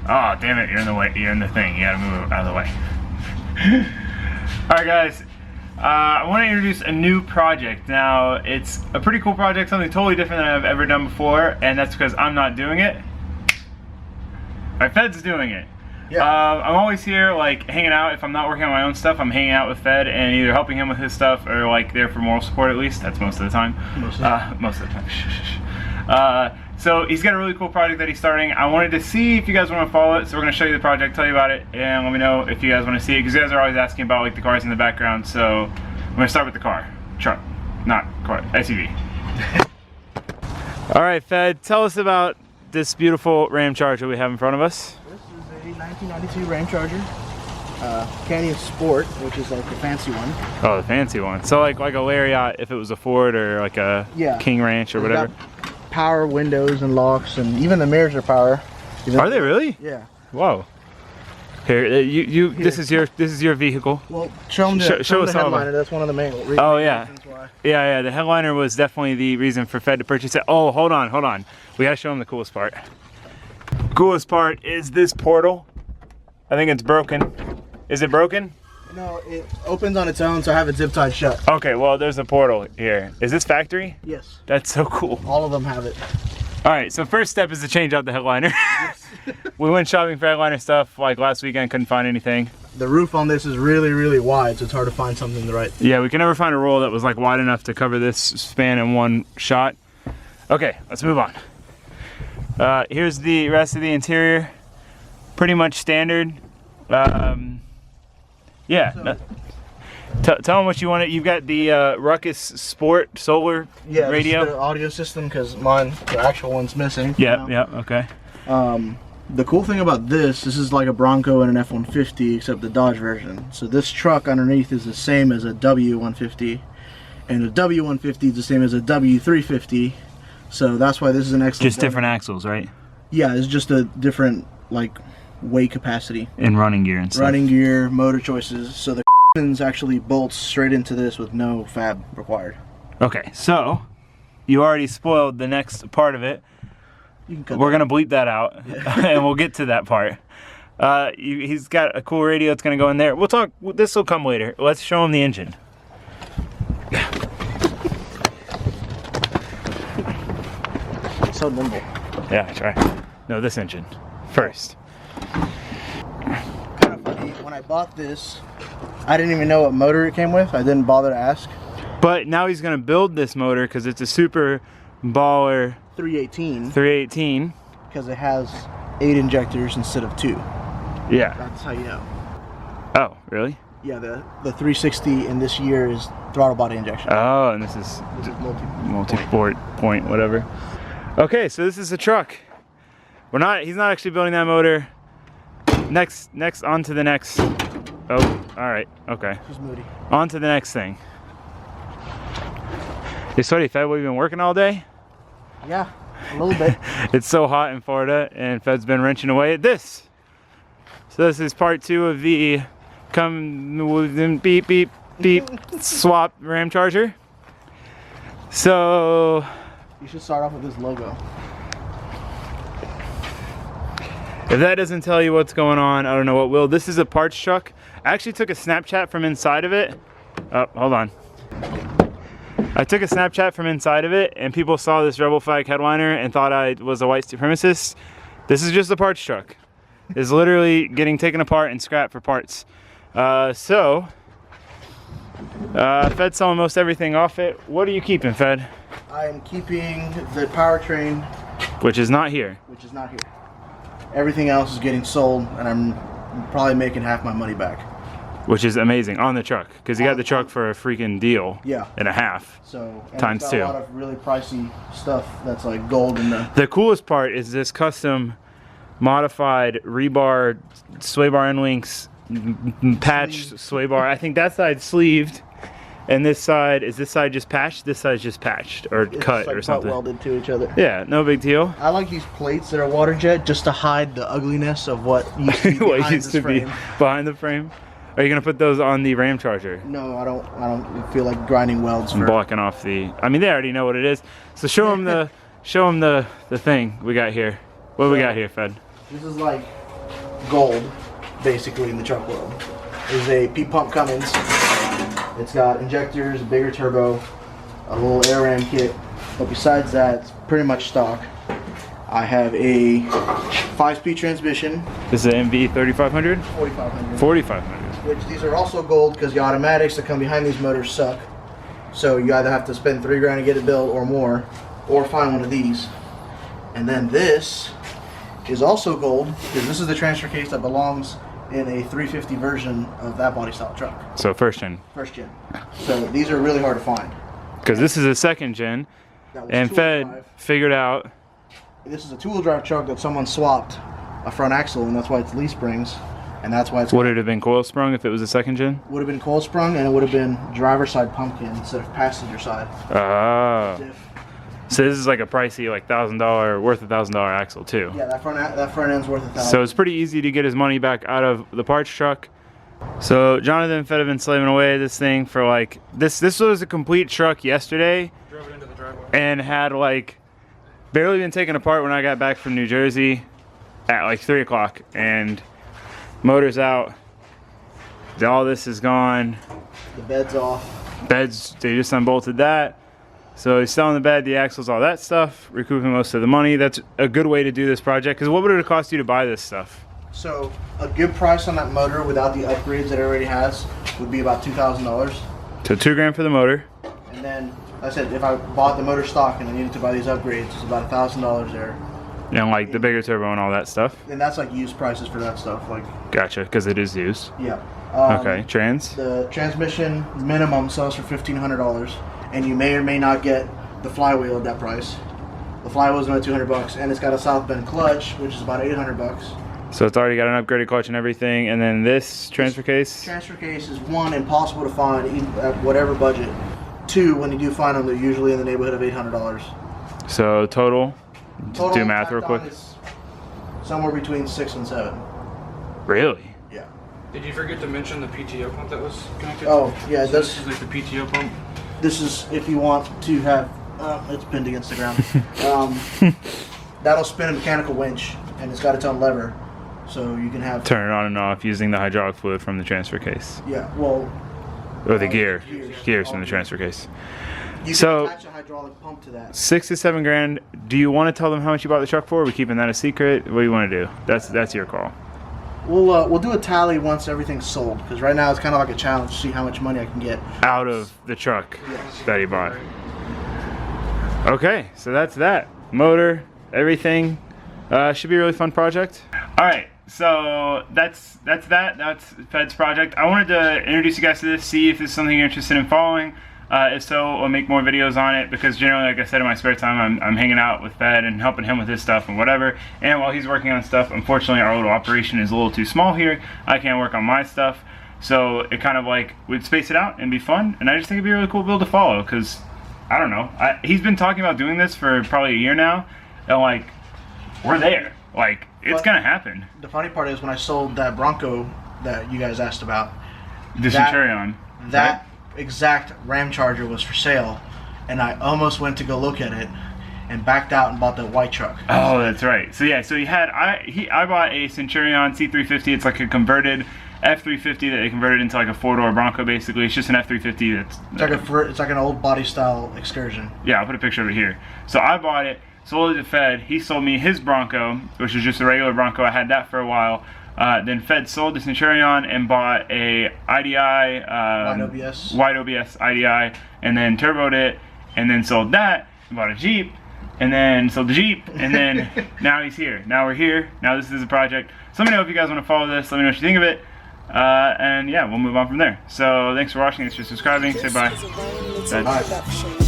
Oh, damn it, you're in the way. You're in the thing. You gotta move out of the way. Alright guys, I want to introduce a new project. Now, it's a pretty cool project, something totally different than I've ever done before, and that's because I'm not doing it. My Fed's doing it. Yeah. I'm always here, like, hanging out. If I'm not working on my own stuff, I'm hanging out with Fed and either helping him with his stuff or, like, there for moral support at least. That's most of the time. Most of the time. So he's got a really cool project that he's starting. I wanted to see if you guys want to follow it, so we're going to show you the project, tell you about it, and let me know if you guys want to see it, because you guys are always asking about, like, the cars in the background. So I'm going to start with the car. Truck. Not car. SUV. Alright, Fed, tell us about this beautiful Ramcharger we have in front of us. This is a 1992 Ramcharger. Canyon Sport, which is like the fancy one. Oh, the fancy one. So like a Lariat if it was a Ford, or like a King Ranch or whatever. Power windows and locks, and even the mirrors are power. Are they really? Yeah. Whoa. Here, Here. This is your vehicle. Well, show them the headliner. That's one of the main reasons. Oh yeah. Yeah. The headliner was definitely the reason for Fed to purchase it. Oh, hold on. We gotta show them the coolest part. Coolest part is this portal. I think it's broken. Is it broken? No, it opens on its own, so I have it zip tied shut. Okay, well, there's a portal here. Is this factory? Yes. That's so cool. All of them have it. All right, so first step is to change out the headliner. Yes. We went shopping for headliner stuff like last weekend, couldn't find anything. The roof on this is really, really wide, so it's hard to find something right. Yeah, we can never find a roll that was like wide enough to cover this span in one shot. Okay, let's move on. Here's the rest of the interior. Pretty much standard. Yeah. So, tell them what you want. You've got the Ruckus Sport solar radio. Yeah, the audio system, because the actual one's missing. Yeah, okay. The cool thing about this is like a Bronco and an F-150, except the Dodge version. So this truck underneath is the same as a W-150, and a W-150 is the same as a W-350. So that's why this is an excellent. Just different axles, right? Yeah, it's just a different like weight capacity. And running gear and stuff. Running gear, motor choices. So the Cummins actually bolts straight into this with no fab required. Okay, so you already spoiled the next part of it. We're gonna bleep that out, and we'll get to that part. He's got a cool radio. It's gonna go in there. We'll talk. This will come later. Let's show him the engine. So nimble. Yeah, try. No, this engine first. Kind of funny. When I bought this, I didn't even know what motor it came with. I didn't bother to ask. But now he's gonna build this motor because it's a super baller 318. 318. Because it has 8 injectors instead of 2. Yeah. That's how you know. Oh, really? Yeah, the 360 in this year is throttle body injection. Oh, and this is multi-sport point, whatever. Okay, so this is a truck. He's not actually building that motor. Next, on to the next. Oh, all right, okay. Just moody. On to the next thing. Hey, sorry, Fed, we've been working all day? Yeah, a little bit. It's so hot in Florida, and Fed's been wrenching away at this. So this is part 2 of the beep, beep, beep swap Ramcharger. So you should start off with this logo. If that doesn't tell you what's going on, I don't know what will. This is a parts truck. I actually took a Snapchat from inside of it. Oh, hold on. I took a Snapchat from inside of it, and people saw this Rebel Flag headliner and thought I was a white supremacist. This is just a parts truck. It's literally getting taken apart and scrapped for parts. Fed's selling most everything off it. What are you keeping, Fed? I am keeping the powertrain. Which is not here. Which is not here. Everything else is getting sold, and I'm probably making half my money back. Which is amazing on the truck, because you got the truck for a freaking deal. Yeah. And a half. So times it's got 2. a lot of really pricey stuff that's like gold in the. The coolest part is this custom modified rebar sway bar end links patched sway bar. I think that side's sleeved, and this side just patched. This side's just patched or cut like or something. Welded to each other. Yeah, no big deal. I like these plates that are water jet just to hide the ugliness of what used to be what used to be behind the frame. Are you gonna put those on the Ramcharger? No, I don't feel like grinding welds for blocking off the. I mean, they already know what it is. So show them the thing we got here. What do we got here, Fed? This is like gold, basically, in the truck world. Is a P-pump Cummins. It's got injectors, a bigger turbo, a little air ram kit, but besides that, it's pretty much stock. I have a 5-speed transmission. This is an MV 3500? 4500. 4500. Which these are also gold because the automatics that come behind these motors suck. So you either have to spend $3 grand to get it built or more, or find one of these. And then this is also gold because this is the transfer case that belongs in a 350 version of that body style truck. So first gen. First gen. So these are really hard to find. Because this is a second gen, and Fed figured out. This is a two-wheel drive truck that someone swapped a front axle, and that's why it's leaf springs, and that's why it's. Would it have been coil sprung if it was a second gen? Would have been coil sprung, and it would have been driver's side pumpkin instead of passenger side. Ah. So this is like a pricey, like $1,000 worth $1,000 axle too. Yeah, that front end's worth $1,000. So it's pretty easy to get his money back out of the parts truck. So Jonathan and Fed have been slaving away at this thing for like this was a complete truck yesterday. Drove it into the driveway. And had like barely been taken apart when I got back from New Jersey at like 3 o'clock, and motor's out. All this is gone. The bed's off. Beds, they just unbolted that. So he's selling the bed, the axles, all that stuff, recouping most of the money. That's a good way to do this project, because what would it cost you to buy this stuff? So a good price on that motor without the upgrades that it already has would be about $2,000. So $2 grand for the motor. And then, like I said, if I bought the motor stock and I needed to buy these upgrades, it's about $1,000 there. And like the bigger turbo and all that stuff. And that's like used prices for that stuff. Like. Gotcha, because it is used. Yeah. Okay, trans? The transmission minimum sells for $1,500, and you may or may not get the flywheel at that price. The flywheel's about $200, and it's got a South Bend clutch, which is about $800. So it's already got an upgraded clutch and everything, and then this transfer case? Transfer case is, 1, impossible to find at whatever budget. 2, when you do find them, they're usually in the neighborhood of $800. So total do math real quick. Somewhere between 6 and 7. Really? Yeah. Did you forget to mention the PTO pump that was connected? Oh, yeah. So this is like the PTO pump? This is if you want to have, it's pinned against the ground. That'll spin a mechanical winch, and it's got its own lever. So you can have... Turn it on and off using the hydraulic fluid from the transfer case. Yeah, well... Or the gears from the transfer case. You can attach a hydraulic pump to that. 6 to 7 grand. Do you want to tell them how much you bought the truck for? Are we keeping that a secret? What do you want to do? That's your call. We'll do a tally once everything's sold, because right now it's kind of like a challenge to see how much money I can get out of the truck that he bought. Okay, so that's that. Motor, everything. Should be a really fun project. All right, so that's Fed's project. I wanted to introduce you guys to this, see if this is something you're interested in following. If so, I'll make more videos on it, because generally, like I said, in my spare time, I'm hanging out with Fed and helping him with his stuff and whatever. And while he's working on stuff, unfortunately, our little operation is a little too small here. I can't work on my stuff, so it kind of like would space it out and be fun. And I just think it'd be a really cool build to follow, because I don't know. He's been talking about doing this for probably a year now, and like we're there. Like it's gonna happen. The funny part is when I sold that Bronco that you guys asked about, the Centurion, that exact Ramcharger was for sale, and I almost went to go look at it and backed out and bought that white truck. Oh, that's right. So yeah, so I bought a Centurion C350. It's like a converted F350 that they converted into like a 4-door Bronco. Basically, it's just an F350 that's it's like an old body style Excursion. Yeah, I'll put a picture of it here. So I bought it, sold it to Fed. He sold me his Bronco, which is just a regular Bronco. I had that for a while. Then Fed sold the Centurion and bought a IDI, wide OBS IDI, and then turboed it, and then sold that, and bought a Jeep, and then sold the Jeep, and then now he's here. Now we're here. Now this is a project. So let me know if you guys want to follow this. Let me know what you think of it. And yeah, we'll move on from there. So thanks for watching. Thanks for subscribing. Say bye. Bye.